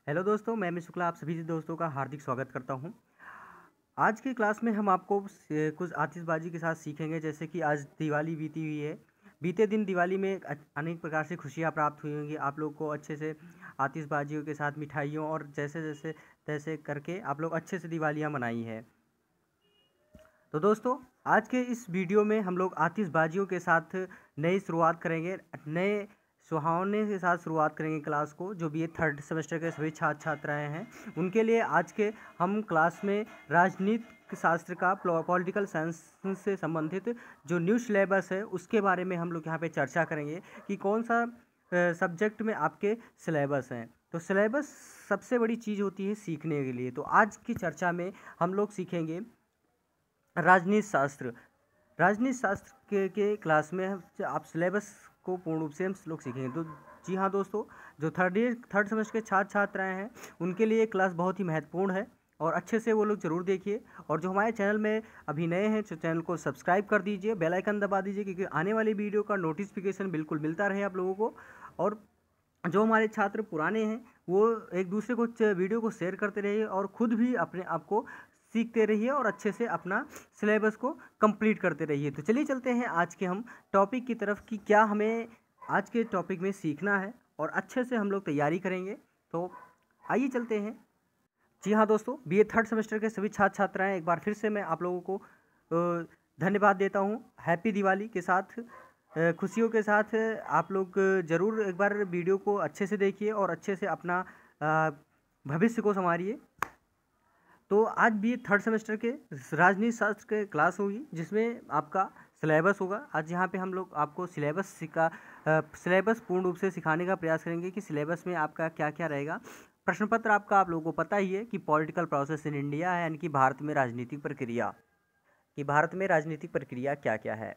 Hello दोस्तों, मैं अमित शुक्ला आप सभी दोस्तों का हार्दिक स्वागत करता हूं। आज की क्लास में हम आपको कुछ आतिशबाजी के साथ सीखेंगे। जैसे कि आज दिवाली बीती हुई है। बीते दिन दिवाली में अनेक प्रकार से खुशियां प्राप्त हुई होंगी। आप लोग को अच्छे से आतिशबाजियों के साथ मिठाइयों और जैसे जैसे तैसे करके आप लोग अच्छे से दिवालियां मनाई है। तो दोस्तों, आज के इस वीडियो में हम लोग आतिशबाजियों के साथ नई शुरुआत करेंगे। नए सुहावने के साथ शुरुआत करेंगे क्लास को। जो भी ये थर्ड सेमेस्टर के सभी छात्र छात्राएं हैं, उनके लिए आज के हम क्लास में राजनीतिक शास्त्र का पॉलिटिकल साइंस से संबंधित जो न्यू सिलेबस है उसके बारे में हम लोग यहाँ पे चर्चा करेंगे कि कौन सा सब्जेक्ट में आपके सिलेबस हैं। तो सिलेबस सबसे बड़ी चीज़ होती है सीखने के लिए। तो आज की चर्चा में हम लोग सीखेंगे राजनीति शास्त्र। राजनीति शास्त्र के क्लास में आप सिलेबस को पूर्ण रूप से हम लोग सीखेंगे। तो जी हाँ दोस्तों, जो थर्ड सेमेस्टर के छात्र छात्राएँ हैं उनके लिए क्लास बहुत ही महत्वपूर्ण है और अच्छे से वो लोग ज़रूर देखिए। और जो हमारे चैनल में अभी नए हैं तो चैनल को सब्सक्राइब कर दीजिए, बेल आइकन दबा दीजिए, क्योंकि आने वाली वीडियो का नोटिफिकेशन बिल्कुल मिलता रहे आप लोगों को। और जो हमारे छात्र पुराने हैं वो एक दूसरे को वीडियो को शेयर करते रहिए और ख़ुद भी अपने आप को सीखते रहिए और अच्छे से अपना सिलेबस को कंप्लीट करते रहिए। तो चलिए चलते हैं आज के हम टॉपिक की तरफ कि क्या हमें आज के टॉपिक में सीखना है और अच्छे से हम लोग तैयारी करेंगे। तो आइए चलते हैं। जी हाँ दोस्तों, बीए थर्ड सेमेस्टर के सभी छात्र छात्राएँ एक बार फिर से मैं आप लोगों को धन्यवाद देता हूँ। हैप्पी दिवाली के साथ खुशियों के साथ आप लोग ज़रूर एक बार वीडियो को अच्छे से देखिए और अच्छे से अपना भविष्य को संवारिए। तो आज भी थर्ड सेमेस्टर के राजनीति शास्त्र के क्लास होगी जिसमें आपका सिलेबस होगा। आज यहाँ पे हम लोग आपको सिलेबस पूर्ण रूप से सिखाने का प्रयास करेंगे कि सिलेबस में आपका क्या क्या रहेगा। प्रश्न पत्र आपका आप लोगों को पता ही है कि पॉलिटिकल प्रोसेस इन इंडिया है, यानी कि भारत में राजनीतिक प्रक्रिया क्या क्या है।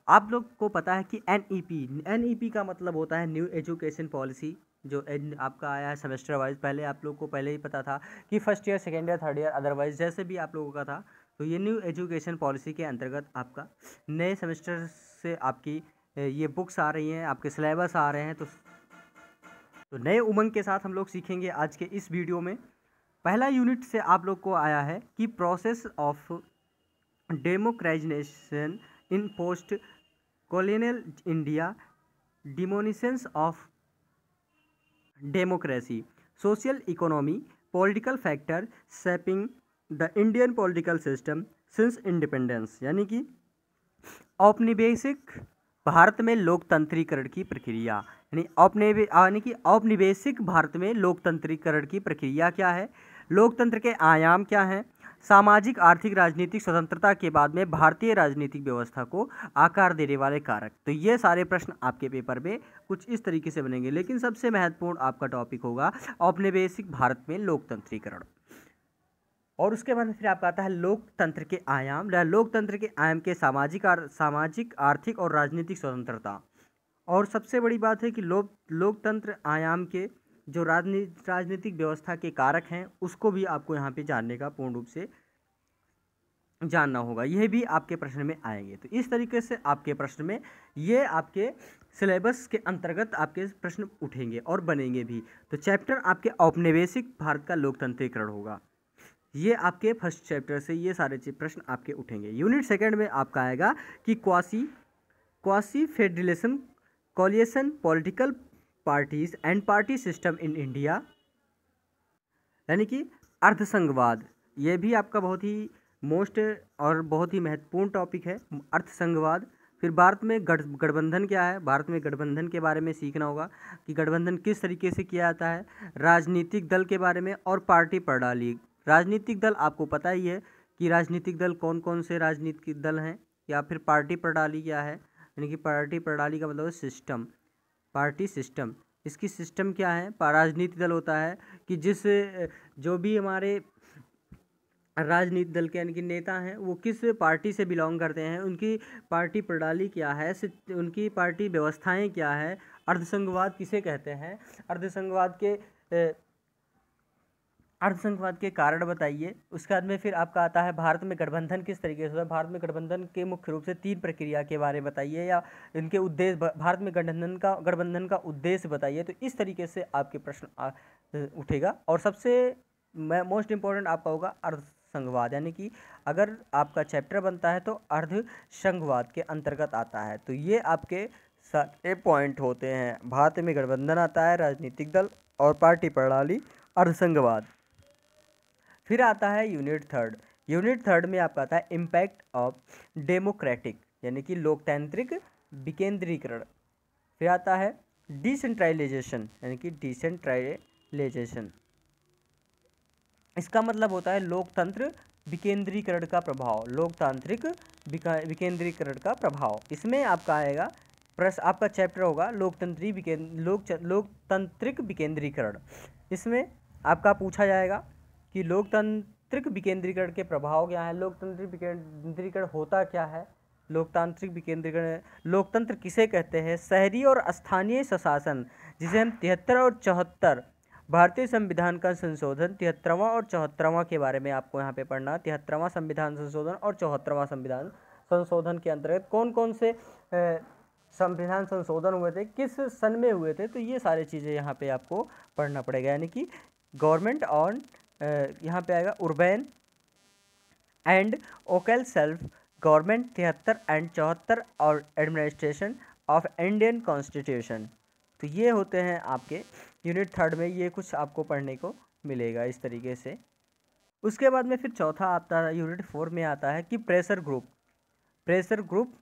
आप लोग को पता है कि एनईपी का मतलब होता है न्यू एजुकेशन पॉलिसी, जो आपका आया है सेमेस्टर वाइज। पहले आप लोग को पहले ही पता था कि first year, second year, third year otherwise जैसे भी आप लोगों का था। तो ये न्यू एजुकेशन पॉलिसी के अंतर्गत आपका नए सेमेस्टर से आपकी ये बुक्स आ रही हैं, आपके सिलेबस आ रहे हैं। तो नए उमंग के साथ हम लोग सीखेंगे आज के इस वीडियो में। पहला यूनिट से आप लोग को आया है कि process of democratisation in post colonial India, dimensions of democracy, social economy, political factor shaping the Indian political system since independence, यानी कि औपनिवेशिक भारत में लोकतंत्रीकरण की प्रक्रिया। यानी कि औपनिवेशिक भारत में लोकतंत्रीकरण की प्रक्रिया क्या है, लोकतंत्र के आयाम क्या हैं, सामाजिक आर्थिक राजनीतिक स्वतंत्रता के बाद में भारतीय राजनीतिक व्यवस्था को आकार देने वाले कारक। तो ये सारे प्रश्न आपके पेपर में कुछ इस तरीके से बनेंगे, लेकिन सबसे महत्वपूर्ण आपका टॉपिक होगा औपनिवेशिक भारत में लोकतंत्रीकरण। और उसके बाद फिर आपका आता है लोकतंत्र के आयाम। लोकतंत्र के आयाम के सामाजिक आर्थिक और राजनीतिक स्वतंत्रता। और सबसे बड़ी बात है कि लोकतंत्र आयाम के जो राजनीतिक व्यवस्था के कारक हैं उसको भी आपको यहाँ पे जानने का पूर्ण रूप से जानना होगा। यह भी आपके प्रश्न में आएंगे। तो इस तरीके से आपके प्रश्न में ये आपके सिलेबस के अंतर्गत आपके प्रश्न उठेंगे और बनेंगे भी। तो चैप्टर आपके औपनिवेशिक भारत का लोकतंत्रीकरण होगा। ये आपके फर्स्ट चैप्टर से ये सारे प्रश्न आपके उठेंगे। यूनिट सेकेंड में आपका आएगा कि quasi federalism, coalition, political parties and party system in India, यानी कि अर्धसंघवाद। ये भी आपका बहुत ही मोस्ट और बहुत ही महत्वपूर्ण टॉपिक है, अर्थसंघवाद। फिर भारत में गठबंधन क्या है, भारत में गठबंधन के बारे में सीखना होगा कि गठबंधन किस तरीके से किया जाता है, राजनीतिक दल के बारे में और पार्टी प्रणाली। राजनीतिक दल आपको पता ही है कि राजनीतिक दल कौन कौन से राजनीतिक दल हैं, या फिर पार्टी प्रणाली क्या है, यानी कि पार्टी प्रणाली का मतलब है सिस्टम, पार्टी सिस्टम। इसकी सिस्टम क्या है, राजनीतिक दल होता है कि जो भी हमारे राजनीतिक दल के यानी कि नेता हैं वो किस पार्टी से बिलोंग करते हैं, उनकी पार्टी प्रणाली क्या है, उनकी पार्टी व्यवस्थाएं क्या है। अर्धसंघवाद किसे कहते हैं, अर्धसंघवाद के अर्धसंघवाद के कारण बताइए। उसके बाद में फिर आपका आता है भारत में गठबंधन किस तरीके से होता है। भारत में गठबंधन के मुख्य रूप से 3 प्रक्रिया के बारे में बताइए, या इनके उद्देश्य, भारत में गठबंधन का उद्देश्य बताइए। तो इस तरीके से आपके प्रश्न उठेगा। और सबसे मोस्ट इम्पोर्टेंट आपका होगा अर्धसंघवाद, यानी कि अगर आपका चैप्टर बनता है तो अर्धसंघवाद के अंतर्गत आता है। तो ये आपके सारे पॉइंट होते हैं। भारत में गठबंधन आता है, राजनीतिक दल और पार्टी प्रणाली, अर्धसंघवाद। फिर आता है यूनिट थर्ड। यूनिट थर्ड में आपका आता है इम्पैक्ट ऑफ डेमोक्रेटिक, यानी कि लोकतांत्रिक विकेंद्रीकरण। फिर आता है डिसेंट्रलाइजेशन, यानी कि डिसेंट्रलाइजेशन, इसका मतलब होता है लोकतंत्र विकेंद्रीकरण का प्रभाव, लोकतांत्रिक विकेंद्रीकरण का प्रभाव। इसमें आपका आएगा प्रश्न, आपका चैप्टर होगा लोकतांत्रिक विकेंद्रीकरण। इसमें आपका पूछा जाएगा कि लोकतांत्रिक विकेंद्रीकरण के प्रभाव क्या है, लोकतांत्रिक विकेंद्रीकरण होता क्या है, लोकतांत्रिक विकेंद्रीकरण, लोकतंत्र किसे कहते हैं, शहरी और स्थानीय स्वशासन, जिसे हम 73 और 74 भारतीय संविधान का संशोधन 73वां और 74वां के बारे में आपको यहाँ पे पढ़ना। 73वां संविधान संशोधन और 74वां संविधान संशोधन के अंतर्गत कौन कौन से संविधान संशोधन हुए थे, किस सन में हुए थे, तो ये सारी चीज़ें यहाँ पे आपको पढ़ना पड़ेगा। यानी कि गवर्नमेंट ऑन, यहाँ पे आएगा urban and local self government 73 and 74 और एडमिनिस्ट्रेशन ऑफ इंडियन कॉन्स्टिट्यूशन। तो ये होते हैं आपके यूनिट थर्ड में, ये कुछ आपको पढ़ने को मिलेगा इस तरीके से। उसके बाद में फिर चौथा आता है यूनिट 4 में आता है कि pressure group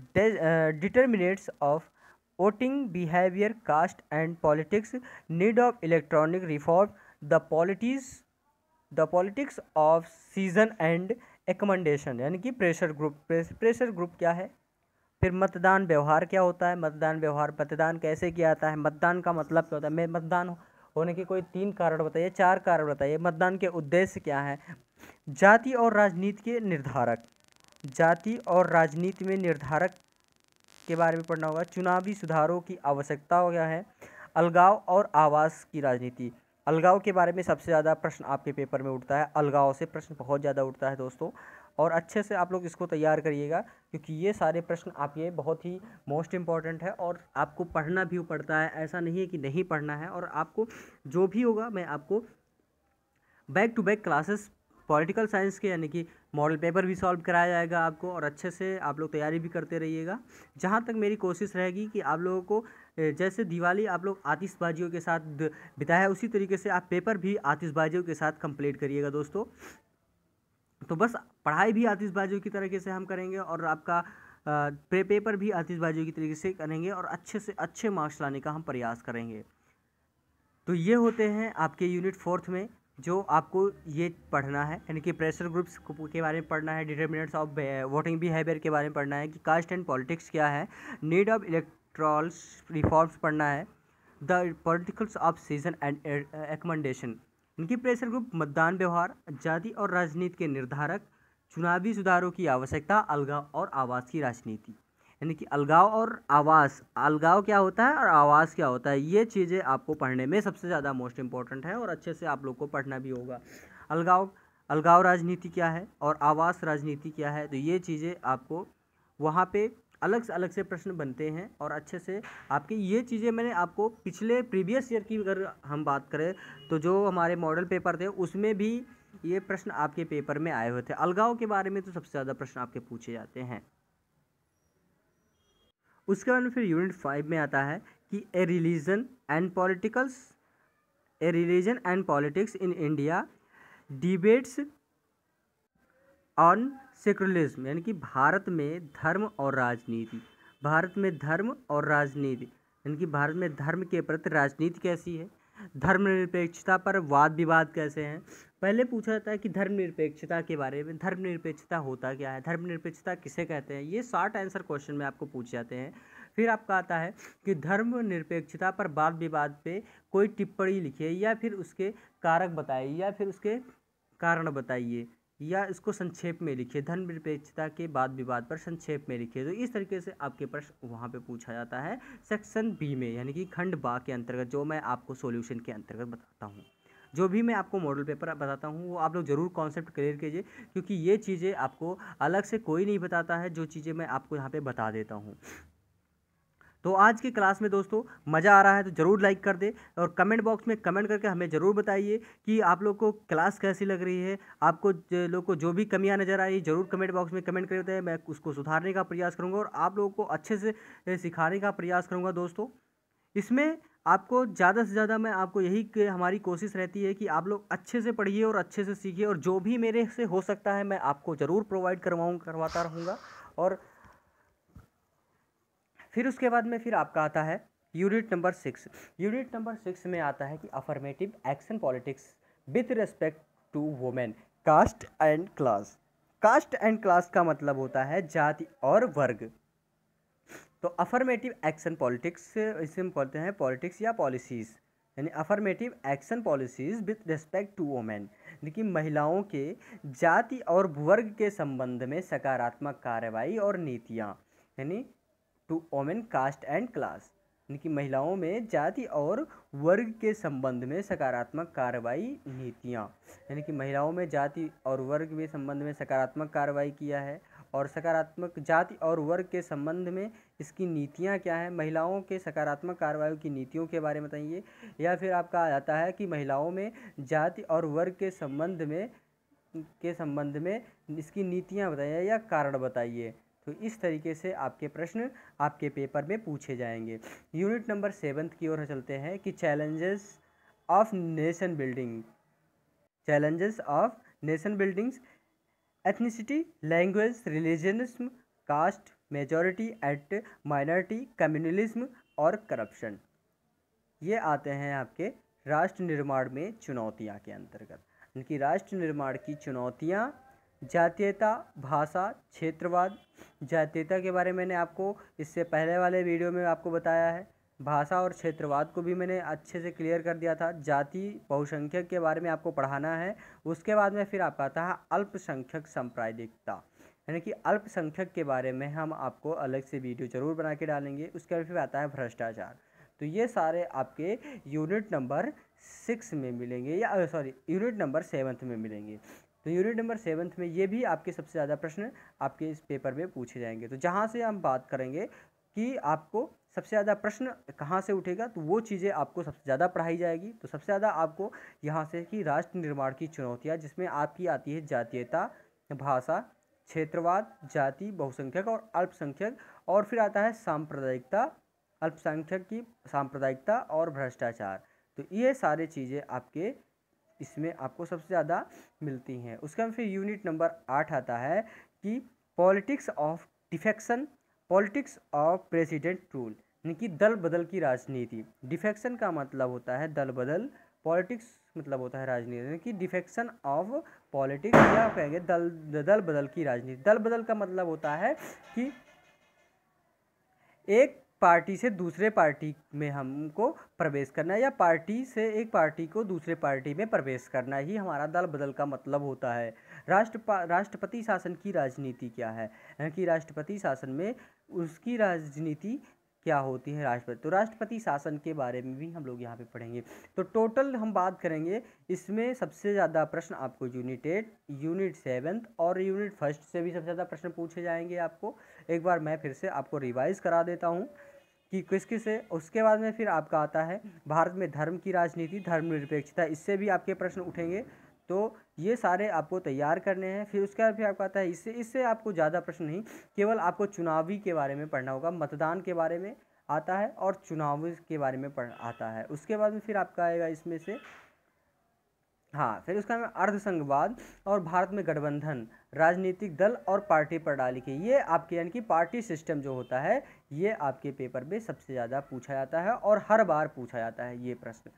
determinants of voting behaviour, caste and politics, need of electronic reform, the politics of secession and accommodation, यानी कि प्रेशर ग्रुप क्या है। फिर मतदान व्यवहार क्या होता है, मतदान व्यवहार, मतदान कैसे किया जाता है, मतदान का मतलब क्या होता है, मैं मतदान होने के कोई 3 कारण बताइए, 4 कारण बताइए, मतदान के उद्देश्य क्या है। जाति और राजनीति के निर्धारक, जाति और राजनीति में निर्धारक के बारे में पढ़ना होगा। चुनावी सुधारों की आवश्यकता क्या है। अलगाव और आवास की राजनीति, अलगाव के बारे में सबसे ज़्यादा प्रश्न आपके पेपर में उठता है, अलगाव से प्रश्न बहुत ज़्यादा उठता है दोस्तों, और अच्छे से आप लोग इसको तैयार करिएगा, क्योंकि ये सारे प्रश्न आपके बहुत ही मोस्ट इम्पॉर्टेंट है और आपको पढ़ना भी पड़ता है। ऐसा नहीं है कि नहीं पढ़ना है, और आपको जो भी होगा मैं आपको back to back classes political science के, यानी कि मॉडल पेपर भी सॉल्व कराया जाएगा आपको, और अच्छे से आप लोग तैयारी भी करते रहिएगा। जहाँ तक मेरी कोशिश रहेगी कि आप लोगों को जैसे दिवाली आप लोग आतिशबाजियों के साथ बिताया, उसी तरीके से आप पेपर भी आतिशबाजियों के साथ कंप्लीट करिएगा दोस्तों। तो बस पढ़ाई भी आतिशबाजियों की तरीके से हम करेंगे, और आपका पेपर भी आतिशबाजियों की तरीके से करेंगे, और अच्छे से अच्छे मार्क्स लाने का हम प्रयास करेंगे। तो ये होते हैं आपके यूनिट 4 में जो आपको ये पढ़ना है, यानी कि प्रेशर ग्रुप्स के बारे में पढ़ना है, डिटर्मिनेंट्स ऑफ वोटिंग बिहेवियर के बारे में पढ़ना है, कि कास्ट एंड पॉलिटिक्स क्या है, नीड ऑफ इलेक्ट्रॉल्स रिफॉर्म्स पढ़ना है, the politicals of secession and accommodation. इनकी प्रेशर ग्रुप मतदान व्यवहार, जाति और राजनीति के निर्धारक, चुनावी सुधारों की आवश्यकता, अलगाव और आवास की राजनीति। यानी कि अलगाव और आवास, अलगाव क्या होता है और आवास क्या होता है, ये चीज़ें आपको पढ़ने में सबसे ज़्यादा मोस्ट इम्पॉर्टेंट है, और अच्छे से आप लोग को पढ़ना भी होगा। अलगाव राजनीति क्या है और आवास राजनीति क्या है, तो ये चीज़ें आपको वहाँ पे अलग से प्रश्न बनते हैं, और अच्छे से आपकी ये चीज़ें मैंने आपको पिछले प्रीवियस ईयर की अगर हम बात करें तो जो हमारे मॉडल पेपर थे उसमें भी ये प्रश्न आपके पेपर में आए हुए थे। अलगाव के बारे में तो सबसे ज़्यादा प्रश्न आपके पूछे जाते हैं। उसके बाद में फिर यूनिट 5 में आता है कि ए religion and politics in India, debates on secularism, यानी कि भारत में धर्म और राजनीति, यानी कि भारत में धर्म के प्रति राजनीति कैसी है, धर्मनिरपेक्षता पर वाद विवाद कैसे हैं। पहले पूछा जाता है कि धर्मनिरपेक्षता के बारे में, धर्मनिरपेक्षता होता क्या है, धर्मनिरपेक्षता किसे कहते हैं, ये शॉर्ट आंसर क्वेश्चन में आपको पूछे जाते हैं। फिर आपका आता है कि धर्मनिरपेक्षता पर वाद विवाद पे कोई टिप्पणी लिखिए, या फिर उसके कारक बताइए, या फिर उसके कारण बताइए, या इसको संक्षेप में लिखिए, धर्मनिरपेक्षता के वाद विवाद पर संक्षेप में लिखिए। तो इस तरीके से आपके प्रश्न वहाँ पे पूछा जाता है सेक्शन बी में, यानी कि खंड बा के अंतर्गत, जो मैं आपको सॉल्यूशन के अंतर्गत बताता हूँ। जो भी मैं आपको मॉडल पेपर बताता हूँ वो आप लोग ज़रूर कॉन्सेप्ट क्लियर कीजिए, क्योंकि ये चीज़ें आपको अलग से कोई नहीं बताता है, जो चीज़ें मैं आपको यहाँ पे बता देता हूँ। तो आज की क्लास में दोस्तों मज़ा आ रहा है तो ज़रूर लाइक कर दे, और कमेंट बॉक्स में कमेंट करके हमें ज़रूर बताइए कि आप लोग को क्लास कैसी लग रही है। आपको लोग को जो भी कमियां नज़र आ रही है ज़रूर कमेंट बॉक्स में कमेंट करते हैं, मैं उसको सुधारने का प्रयास करूंगा और आप लोगों को अच्छे से सिखाने का प्रयास करूंगा। दोस्तों इसमें आपको ज़्यादा से ज़्यादा मैं आपको यही हमारी कोशिश रहती है कि आप लोग अच्छे से पढ़िए और अच्छे से सीखिए, और जो भी मेरे से हो सकता है मैं आपको ज़रूर प्रोवाइड करवाता रहूँगा। और फिर उसके बाद में फिर आपका आता है यूनिट नंबर 6। यूनिट नंबर 6 में आता है कि affirmative action politics with respect to women, caste and class. Caste and class का मतलब होता है जाति और वर्ग। तो अफर्मेटिव एक्शन पॉलिटिक्स इसे हम कहते हैं पॉलिटिक्स या पॉलिसीज़, यानी affirmative action policies with respect to women, देखिए महिलाओं के जाति और वर्ग के संबंध में सकारात्मक कार्रवाई और नीतियाँ, यानी to women caste and class, यानी कि महिलाओं में जाति और वर्ग के संबंध में सकारात्मक कार्रवाई नीतियाँ, यानी कि महिलाओं में जाति और वर्ग के संबंध में सकारात्मक कार्रवाई किया है, और सकारात्मक जाति और वर्ग के संबंध में इसकी नीतियाँ क्या हैं, महिलाओं के सकारात्मक कार्रवाई की नीतियों के बारे में बताइए। या फिर आपका आ जाता है कि महिलाओं में जाति और वर्ग के संबंध में इसकी नीतियाँ बताइए या कारण बताइए। तो इस तरीके से आपके प्रश्न आपके पेपर में पूछे जाएंगे। यूनिट नंबर 7 की ओर चलते हैं कि challenges of nation building. Challenges of nation buildings, ethnicity, language, religionism, caste, majority and minority, communalism और करप्शन, ये आते हैं आपके राष्ट्र निर्माण में चुनौतियाँ के अंतर्गत। इनकी राष्ट्र निर्माण की चुनौतियाँ, जातीयता, भाषा, क्षेत्रवाद। जातीयता के बारे में मैंने आपको इससे पहले वाले वीडियो में आपको बताया है। भाषा और क्षेत्रवाद को भी मैंने अच्छे से क्लियर कर दिया था। जाति बहुसंख्यक के बारे में आपको पढ़ाना है। उसके बाद में फिर आपका आता है अल्पसंख्यक सांप्रदायिकता, यानी कि अल्पसंख्यक के बारे में हम आपको अलग से वीडियो जरूर बना के डालेंगे। उसके बाद फिर आता है भ्रष्टाचार। तो ये सारे आपके यूनिट नंबर 6 में मिलेंगे, या सॉरी यूनिट नंबर 7 में मिलेंगे। तो यूनिट नंबर 7 में ये भी आपके सबसे ज़्यादा प्रश्न आपके इस पेपर में पूछे जाएंगे। तो जहाँ से हम बात करेंगे कि आपको सबसे ज़्यादा प्रश्न कहाँ से उठेगा, तो वो चीज़ें आपको सबसे ज़्यादा पढ़ाई जाएगी। तो सबसे ज़्यादा आपको यहाँ से कि राष्ट्र निर्माण की चुनौतियाँ, जिसमें आपकी आती है जातीयता, भाषा, क्षेत्रवाद, जाति, बहुसंख्यक और अल्पसंख्यक, और फिर आता है सांप्रदायिकता, अल्पसंख्यक की सांप्रदायिकता और भ्रष्टाचार। तो ये सारी चीज़ें आपके इसमें आपको सबसे ज़्यादा मिलती हैं। उसका फिर यूनिट नंबर 8 आता है कि politics of defection, politics of president rule, यानी कि दल बदल की राजनीति। डिफेक्शन का मतलब होता है दल बदल, पॉलिटिक्स मतलब होता है राजनीति, यानी कि डिफेक्शन ऑफ पॉलिटिक्स या कहेंगे दल बदल की राजनीति। दल बदल का मतलब होता है कि एक पार्टी से दूसरे पार्टी में हमको प्रवेश करना है, या पार्टी से एक पार्टी को दूसरे पार्टी में प्रवेश करना ही हमारा दल बदल का मतलब होता है। राष्ट्रपति शासन की राजनीति क्या है, यानी कि राष्ट्रपति शासन में उसकी राजनीति क्या होती है राष्ट्रपति। तो राष्ट्रपति शासन के बारे में भी हम लोग यहाँ पे पढ़ेंगे। तो टोटल हम बात करेंगे, इसमें सबसे ज़्यादा प्रश्न आपको यूनिट 8, यूनिट 7 और यूनिट 1 से भी सबसे ज़्यादा प्रश्न पूछे जाएंगे। आपको एक बार मैं फिर से आपको रिवाइज करा देता हूँ कि किस किस से। उसके बाद में फिर आपका आता है भारत में धर्म की राजनीति, धर्मनिरपेक्षता, इससे भी आपके प्रश्न उठेंगे। तो ये सारे आपको तैयार करने हैं। फिर उसके बाद फिर आपका आता है इससे आपको ज़्यादा प्रश्न नहीं, केवल आपको चुनावी के बारे में पढ़ना होगा, मतदान के बारे में आता है और चुनाव के बारे में आता है। उसके बाद में फिर आपका आएगा इसमें से फिर उसका अर्धसंघवाद और भारत में गठबंधन, राजनीतिक दल और पार्टी प्रणाली के, ये आपके यानी कि पार्टी सिस्टम जो होता है, ये आपके पेपर में सबसे ज़्यादा पूछा जाता है और हर बार पूछा जाता है ये प्रश्न।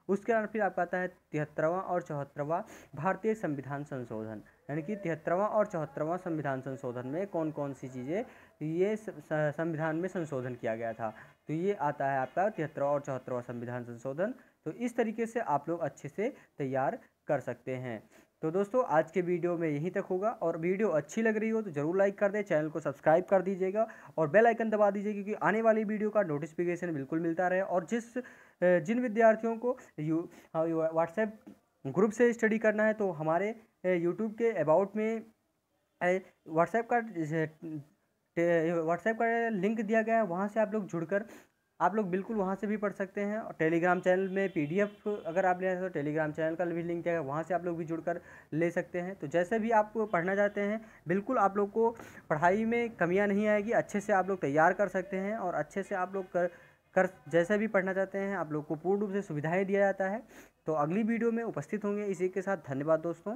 उसके बाद फिर आपका आता है 73वां और 74वां भारतीय संविधान संशोधन, यानी कि 73वां और 74वां संविधान संशोधन में कौन कौन सी चीज़ें ये संविधान में संशोधन किया गया था। तो ये आता है आपका 73वां और 74वां संविधान संशोधन। तो इस तरीके से आप लोग अच्छे से तैयार कर सकते हैं। तो दोस्तों आज के वीडियो में यहीं तक होगा, और वीडियो अच्छी लग रही हो तो ज़रूर लाइक कर दें, चैनल को सब्सक्राइब कर दीजिएगा और बेल आइकन दबा दीजिएगा, क्योंकि आने वाली वीडियो का नोटिफिकेशन बिल्कुल मिलता रहे। और जिन विद्यार्थियों को व्हाट्सएप ग्रुप से स्टडी करना है तो हमारे यूट्यूब के अबाउट में व्हाट्सएप का लिंक दिया गया है, वहाँ से आप लोग जुड़कर आप लोग बिल्कुल वहाँ से भी पढ़ सकते हैं। और टेलीग्राम चैनल में पीडीएफ अगर आप ले रहे हैं तो टेलीग्राम चैनल का भी लिंक दिया गया है, वहाँ से आप लोग भी जुड़कर ले सकते हैं। तो जैसे भी आप पढ़ना चाहते हैं, बिल्कुल आप लोग को पढ़ाई में कमियाँ नहीं आएगी, अच्छे से आप लोग तैयार कर सकते हैं और अच्छे से आप लोग कर जैसे भी पढ़ना चाहते हैं आप लोग को पूर्ण रूप से सुविधाएँ दिया जाता है। तो अगली वीडियो में उपस्थित होंगे। इसी के साथ धन्यवाद दोस्तों।